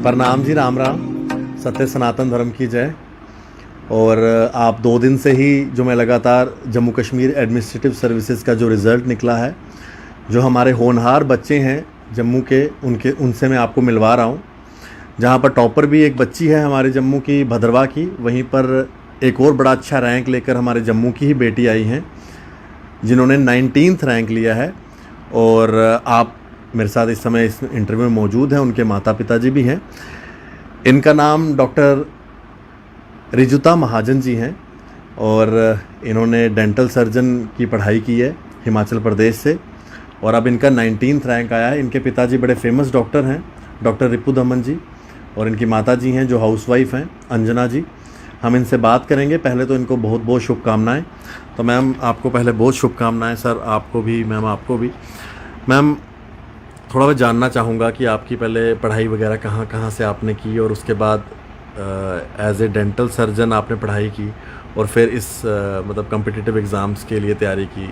प्रणाम जी, राम राम। सत्य सनातन धर्म की जय। और आप 2 दिन से ही जो मैं लगातार जम्मू कश्मीर एडमिनिस्ट्रेटिव सर्विसेज का जो रिज़ल्ट निकला है, जो हमारे होनहार बच्चे हैं जम्मू के, उनसे मैं आपको मिलवा रहा हूँ। जहाँ पर टॉपर भी एक बच्ची है हमारे जम्मू की, भद्रवा की, वहीं पर एक और बड़ा अच्छा रैंक लेकर हमारे जम्मू की ही बेटी आई हैं जिन्होंने 19th रैंक लिया है। और आप मेरे साथ इस समय इस इंटरव्यू में मौजूद हैं, उनके माता पिता जी भी हैं। इनका नाम डॉक्टर रिजुता महाजन जी हैं और इन्होंने डेंटल सर्जन की पढ़ाई की है हिमाचल प्रदेश से, और अब इनका 19th रैंक आया है। इनके पिताजी बड़े फेमस डॉक्टर हैं, डॉक्टर रिपु दमन जी, और इनकी माता जी हैं जो हाउसवाइफ हैं, अंजना जी। हम इनसे बात करेंगे। पहले तो इनको बहुत बहुत शुभकामनाएं। तो मैम, आपको पहले बहुत शुभकामनाएं। सर, आपको भी। मैम, आपको भी। मैम, थोड़ा मैं जानना चाहूँगा कि आपकी पहले पढ़ाई वगैरह कहाँ कहाँ से आपने की, और उसके बाद एज ए डेंटल सर्जन आपने पढ़ाई की, और फिर इस मतलब कॉम्पिटिटिव एग्ज़ाम्स के लिए तैयारी की।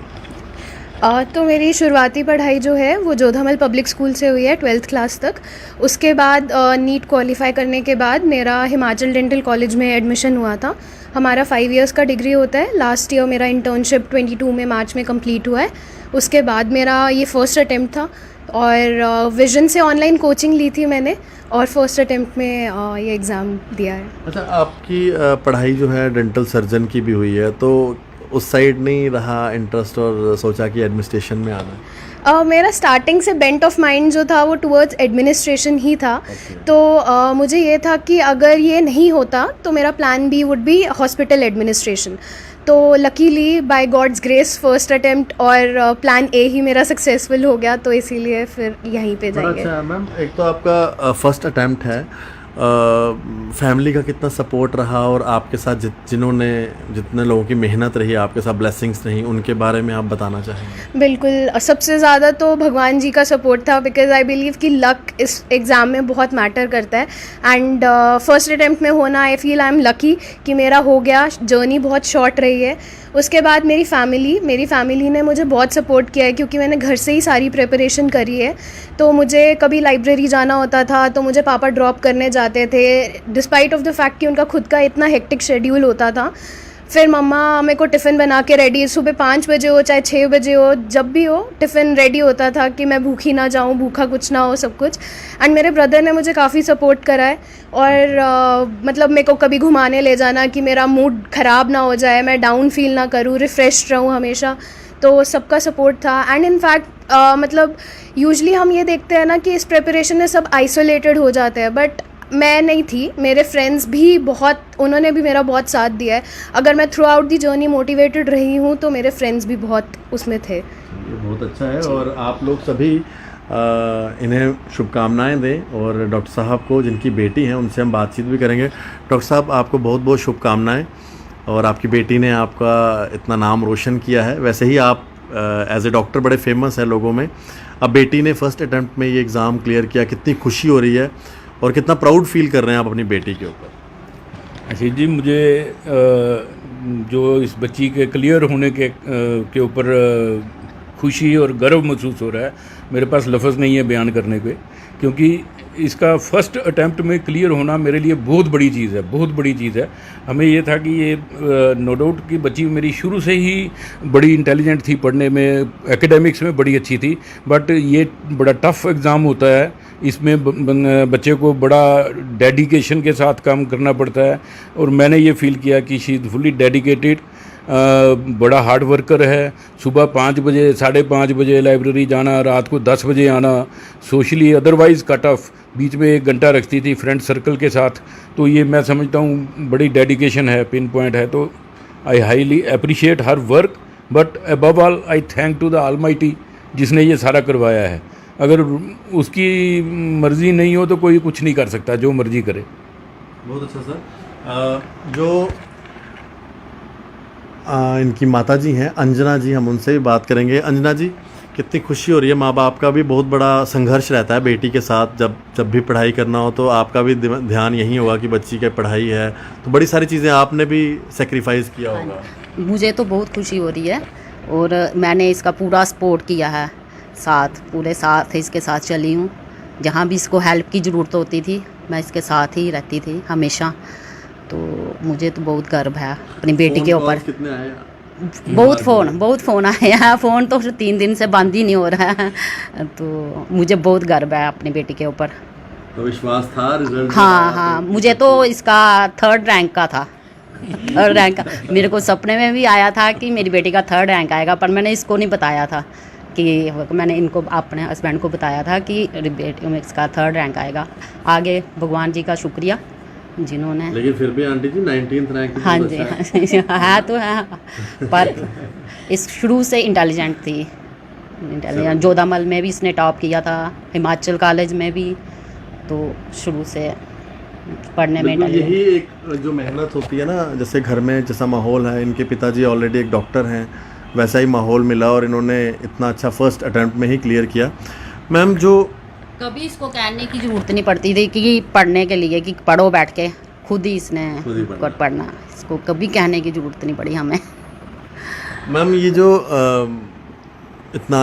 तो मेरी शुरुआती पढ़ाई जो है वो जोधामल पब्लिक स्कूल से हुई है 12th क्लास तक। उसके बाद नीट क्वालिफाई करने के बाद मेरा हिमाचल डेंटल कॉलेज में एडमिशन हुआ था। हमारा 5 इयर्स का डिग्री होता है। लास्ट ईयर मेरा इंटर्नशिप 22 में मार्च में कंप्लीट हुआ है। उसके बाद मेरा ये फर्स्ट अटेम्प्ट था, और विजन से ऑनलाइन कोचिंग ली थी मैंने, और फर्स्ट अटेम्प्ट में ये एग्ज़ाम दिया है। अच्छा, आपकी पढ़ाई जो है डेंटल सर्जन की भी हुई है, तो उस साइड नहीं रहा इंटरेस्ट और सोचा कि एडमिनिस्ट्रेशन में आना है? मेरा स्टार्टिंग से बेंट ऑफ माइंड जो था वो टुवर्ड्स एडमिनिस्ट्रेशन ही था। तो मुझे ये था कि अगर ये नहीं होता तो मेरा plan B would be hospital administration. तो luckily by God's grace first attempt और प्लान ए ही मेरा सक्सेसफुल हो गया, तो इसीलिए फिर यहीं पे जाएंगे। अच्छा मैम, एक तो आपका फर्स्ट अटेम्प्ट है, फैमिली का कितना सपोर्ट रहा, और आपके साथ जितने लोगों की मेहनत रही, आपके साथ ब्लेसिंग्स रही, उनके बारे में आप बताना चाहेंगे? बिल्कुल, सबसे ज़्यादा तो भगवान जी का सपोर्ट था, बिकॉज़ आई बिलीव कि लक इस एग्ज़ाम में बहुत मैटर करता है। एंड फर्स्ट अटेम्प्ट में होना, I feel I am lucky कि मेरा हो गया। जर्नी बहुत शॉर्ट रही है। उसके बाद मेरी फैमिली ने मुझे बहुत सपोर्ट किया है, क्योंकि मैंने घर से ही सारी प्रिपरेशन करी है। तो मुझे कभी लाइब्रेरी जाना होता था तो मुझे पापा ड्रॉप करने जाते थे, डिस्पाइट ऑफ द फैक्ट कि उनका खुद का इतना हेक्टिक शेड्यूल होता था। फिर मम्मा मेरे को टिफ़िन बना के रेडी, सुबह 5 बजे हो चाहे 6 बजे हो, जब भी हो टिफ़िन रेडी होता था कि मैं भूखी ना जाऊँ, भूखा कुछ ना हो, सब कुछ। एंड मेरे ब्रदर ने मुझे काफ़ी सपोर्ट करा है, और मतलब मेरे को कभी घुमाने ले जाना कि मेरा मूड ख़राब ना हो जाए, मैं डाउन फील ना करूँ, रिफ़्रेश रहूँ हमेशा। तो सबका सपोर्ट था। एंड इनफैक्ट मतलब यूजली हम ये देखते हैं ना कि इस प्रिपरेशन में सब आइसोलेटेड हो जाते हैं, बट मैं नहीं थी। मेरे फ्रेंड्स भी उन्होंने भी मेरा बहुत साथ दिया है। अगर मैं through out the journey motivated रही हूँ तो मेरे फ्रेंड्स भी बहुत उसमें थे। ये बहुत अच्छा है, और आप लोग सभी इन्हें शुभकामनाएं दें, और डॉक्टर साहब को, जिनकी बेटी हैं, उनसे हम बातचीत भी करेंगे। डॉक्टर साहब, आपको बहुत बहुत शुभकामनाएं, और आपकी बेटी ने आपका इतना नाम रोशन किया है। वैसे ही आप एज ए डॉक्टर बड़े फेमस हैं लोगों में। अब बेटी ने फर्स्ट अटैम्प्ट में ये एग्ज़ाम क्लियर किया, कितनी खुशी हो रही है और कितना प्राउड फील कर रहे हैं आप अपनी बेटी के ऊपर? अच्छा जी, मुझे जो इस बच्ची के क्लियर होने के ऊपर खुशी और गर्व महसूस हो रहा है। मेरे पास लफ्ज़ नहीं है बयान करने पे, क्योंकि इसका फर्स्ट अटैम्प्ट में क्लियर होना मेरे लिए बहुत बड़ी चीज़ है, बहुत बड़ी चीज़ है। हमें ये था कि ये नो डाउट कि बच्ची मेरी शुरू से ही बड़ी इंटेलिजेंट थी, पढ़ने में, एकेडमिक्स में बड़ी अच्छी थी, बट ये बड़ा टफ एग्ज़ाम होता है। इसमें बच्चे को बड़ा डेडिकेशन के साथ काम करना पड़ता है, और मैंने ये फील किया कि शी इज़ फुली डेडिकेटेड, बड़ा हार्ड वर्कर है। सुबह 5 बजे 5:30 बजे लाइब्रेरी जाना, रात को 10 बजे आना, सोशली अदरवाइज़ कट ऑफ, बीच में 1 घंटा रखती थी फ्रेंड सर्कल के साथ। तो ये मैं समझता हूँ बड़ी डेडिकेशन है, पिन पॉइंट है। तो I highly appreciate her work, but above all I thank to the almighty जिसने ये सारा करवाया है। अगर उसकी मर्ज़ी नहीं हो तो कोई कुछ नहीं कर सकता, जो मर्ज़ी करे। बहुत अच्छा सर। जो इनकी माता जी हैं, अंजना जी, हम उनसे भी बात करेंगे। अंजना जी, कितनी खुशी हो रही है? माँ बाप का भी बहुत बड़ा संघर्ष रहता है बेटी के साथ। जब भी पढ़ाई करना हो तो आपका भी ध्यान यही होगा कि बच्ची की पढ़ाई है, तो बड़ी सारी चीज़ें आपने भी सेक्रीफाइस किया होगा। मुझे तो बहुत खुशी हो रही है, और मैंने इसका पूरा सपोर्ट किया है, पूरे साथ इसके साथ चली हूँ। जहाँ भी इसको हेल्प की ज़रूरत होती थी मैं इसके साथ ही रहती थी हमेशा, तो मुझे तो बहुत गर्व है अपनी बेटी के ऊपर। कितने आए? बहुत फ़ोन आए हैं, फ़ोन तो 3 दिन से बंद ही नहीं हो रहा है, तो मुझे बहुत गर्व है अपनी बेटी के ऊपर। तो विश्वास था रिजल्ट? हाँ, मुझे तो इसका 3rd रैंक का था, 3rd रैंक का। मेरे को सपने में भी आया था कि मेरी बेटी का 3rd रैंक आएगा, पर मैंने इसको नहीं बताया था कि मैंने इनको अपने हस्बैंड को बताया था कि बेटी में इसका 3rd रैंक आएगा। आगे भगवान जी का शुक्रिया जिन्होंने। लेकिन फिर भी आंटी जी 19th रैंक। हाँ जी, है तो है, पर इस शुरू से इंटेलिजेंट थी, इंटेलिजेंट। जोधामल में भी इसने टॉप किया था, हिमाचल कॉलेज में भी, तो शुरू से पढ़ने में यही एक जो मेहनत होती है ना, जैसे घर में जैसा माहौल है, इनके पिताजी ऑलरेडी एक डॉक्टर हैं, वैसा ही माहौल मिला और इन्होंने इतना अच्छा फर्स्ट अटेम्प्ट में ही क्लियर किया। मैम, जो कभी इसको कहने की ज़रूरत नहीं पड़ती थी कि पढ़ने के लिए कि पढ़ो बैठ के, खुद ही इसने पढ़ना, इसको कभी कहने की ज़रूरत नहीं पड़ी हमें। मैम, ये जो इतना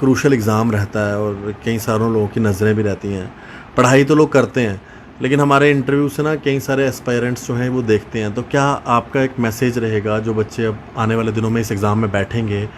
क्रूशल एग्ज़ाम रहता है और कई सारों लोगों की नज़रें भी रहती हैं, पढ़ाई तो लोग करते हैं, लेकिन हमारे इंटरव्यू से ना कई सारे एस्पायरेंट्स जो हैं वो देखते हैं, तो क्या आपका एक मैसेज रहेगा जो बच्चे अब आने वाले दिनों में इस एग्ज़ाम में बैठेंगे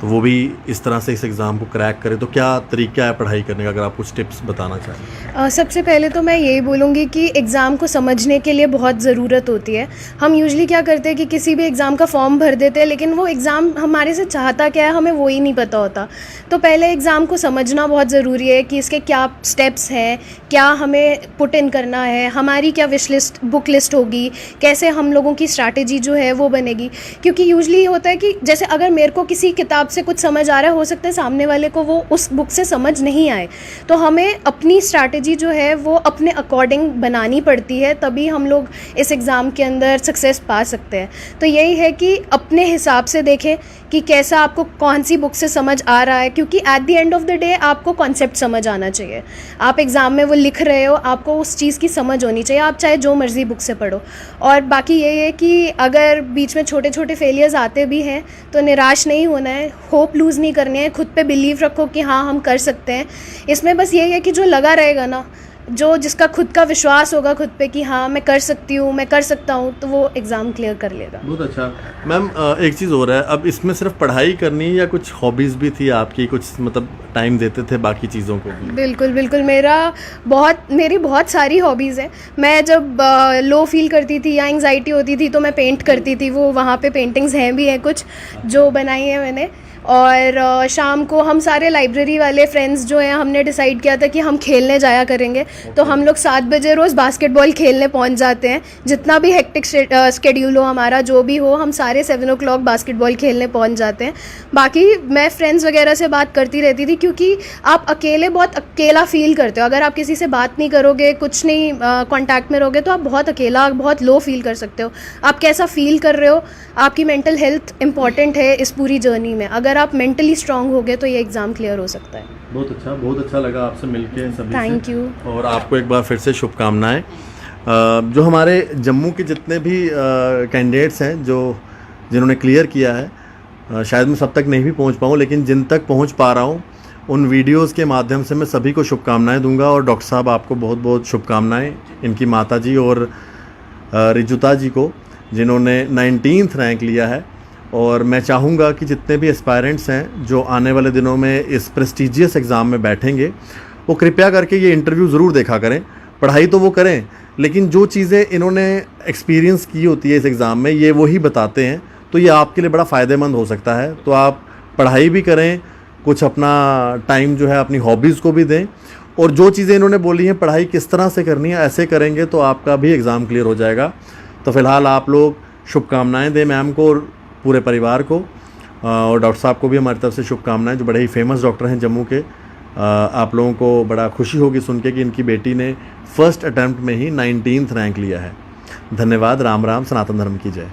तो वो भी इस तरह से इस एग्ज़ाम को क्रैक करें, तो क्या तरीका है पढ़ाई करने का, अगर आप कुछ टिप्स बताना चाहें? सबसे पहले तो मैं यही बोलूँगी कि एग्ज़ाम को समझने के लिए बहुत ज़रूरत होती है। हम यूजुअली क्या करते हैं कि किसी भी एग्ज़ाम का फॉर्म भर देते हैं, लेकिन वो एग्ज़ाम हमारे से चाहता क्या है हमें वो ही नहीं पता होता। तो पहले एग्ज़ाम को समझना बहुत ज़रूरी है कि इसके क्या स्टेप्स हैं, क्या हमें पुट इन करना है, हमारी क्या विश लिस्ट, बुक लिस्ट होगी, कैसे हम लोगों की स्ट्रैटेजी जो है वो बनेगी। क्योंकि यूजुअली होता है कि जैसे अगर मेरे को किसी किताब से कुछ समझ आ रहा है, हो सकता है सामने वाले को वो उस बुक से समझ नहीं आए, तो हमें अपनी स्ट्रैटेजी जो है वो अपने अकॉर्डिंग बनानी पड़ती है, तभी हम लोग इस एग्ज़ाम के अंदर सक्सेस पा सकते हैं। तो यही है कि अपने हिसाब से देखें कि कैसा आपको कौन सी बुक से समझ आ रहा है, क्योंकि at the end of the day आपको कॉन्सेप्ट समझ आना चाहिए। आप एग्ज़ाम में वो लिख रहे हो, आपको उस चीज़ की समझ होनी चाहिए, आप चाहे जो मर्ज़ी बुक से पढ़ो। और बाकी ये है कि अगर बीच में छोटे छोटे फेलियर्स आते भी हैं तो निराश नहीं होना है, होप लूज़ नहीं करनी है, खुद पे बिलीव रखो कि हाँ हम कर सकते हैं। इसमें बस यही है कि जो लगा रहेगा ना, जो जिसका खुद का विश्वास होगा खुद पे कि हाँ मैं कर सकती हूँ, मैं कर सकता हूँ, तो वो एग्ज़ाम क्लियर कर लेगा। बहुत अच्छा। मैम, एक चीज़ हो रहा है, अब इसमें सिर्फ पढ़ाई करनी है या कुछ हॉबीज़ भी थी आपकी, कुछ मतलब टाइम देते थे बाकी चीज़ों को भी? बिल्कुल बिल्कुल, मेरी बहुत सारी हॉबीज़ हैं। मैं जब लो फील करती थी या एंग्जाइटी होती थी तो मैं पेंट करती थी, वो वहाँ पे पेंटिंग्स हैं भी हैं कुछ जो बनाई हैं मैंने। और शाम को हम सारे लाइब्रेरी वाले फ्रेंड्स जो हैं, हमने डिसाइड किया था कि हम खेलने जाया करेंगे। तो हम लोग 7 बजे रोज़ बास्केटबॉल खेलने पहुंच जाते हैं। जितना भी हेक्टिक स्केड्यूल हो हमारा, जो भी हो, हम सारे 7 o'clock बास्केटबॉल खेलने पहुंच जाते हैं। बाकी मैं फ्रेंड्स वगैरह से बात करती रहती थी, क्योंकि आप अकेले बहुत अकेला फील करते हो। अगर आप किसी से बात नहीं करोगे, कुछ नहीं कॉन्टैक्ट में रहोगे, तो आप बहुत अकेला, बहुत लो फील कर सकते हो। आप कैसा फील कर रहे हो, आपकी मेंटल हेल्थ इंपॉर्टेंट है इस पूरी जर्नी में। अगर आप मेंटली स्ट्रांग हो गए तो ये एग्ज़ाम क्लियर हो सकता है। बहुत अच्छा लगा आपसे मिलके सभी से। Thank you. और आपको एक बार फिर से शुभकामनाएं। जो हमारे जम्मू के जितने भी कैंडिडेट्स हैं जिन्होंने क्लियर किया है, शायद मैं सब तक नहीं भी पहुंच पाऊँ, लेकिन जिन तक पहुंच पा रहा हूं उन वीडियोस के माध्यम से मैं सभी को शुभकामनाएं दूंगा। और डॉक्टर साहब आपको बहुत बहुत शुभकामनाएं, इनकी माता जी और रिजुता जी को, जिन्होंने 19th रैंक लिया है। और मैं चाहूँगा कि जितने भी एस्पायरेंट्स हैं जो आने वाले दिनों में इस प्रेस्टिजियस एग्ज़ाम में बैठेंगे, वो कृपया करके ये इंटरव्यू ज़रूर देखा करें। पढ़ाई तो वो करें, लेकिन जो चीज़ें इन्होंने एक्सपीरियंस की होती है इस एग्ज़ाम में, ये वही बताते हैं, तो ये आपके लिए बड़ा फ़ायदेमंद हो सकता है। तो आप पढ़ाई भी करें, कुछ अपना टाइम जो है अपनी हॉबीज़ को भी दें, और जो चीज़ें इन्होंने बोली हैं पढ़ाई किस तरह से करनी है, ऐसे करेंगे तो आपका भी एग्ज़ाम क्लियर हो जाएगा। तो फ़िलहाल आप लोग शुभकामनाएँ दें मैम को और पूरे परिवार को, और डॉक्टर साहब को भी हमारी तरफ से शुभकामनाएं, जो बड़े ही फेमस डॉक्टर हैं जम्मू के। आप लोगों को बड़ा खुशी होगी सुन के कि इनकी बेटी ने फर्स्ट अटैम्प्ट में ही 19th रैंक लिया है। धन्यवाद। राम राम। सनातन धर्म की जय।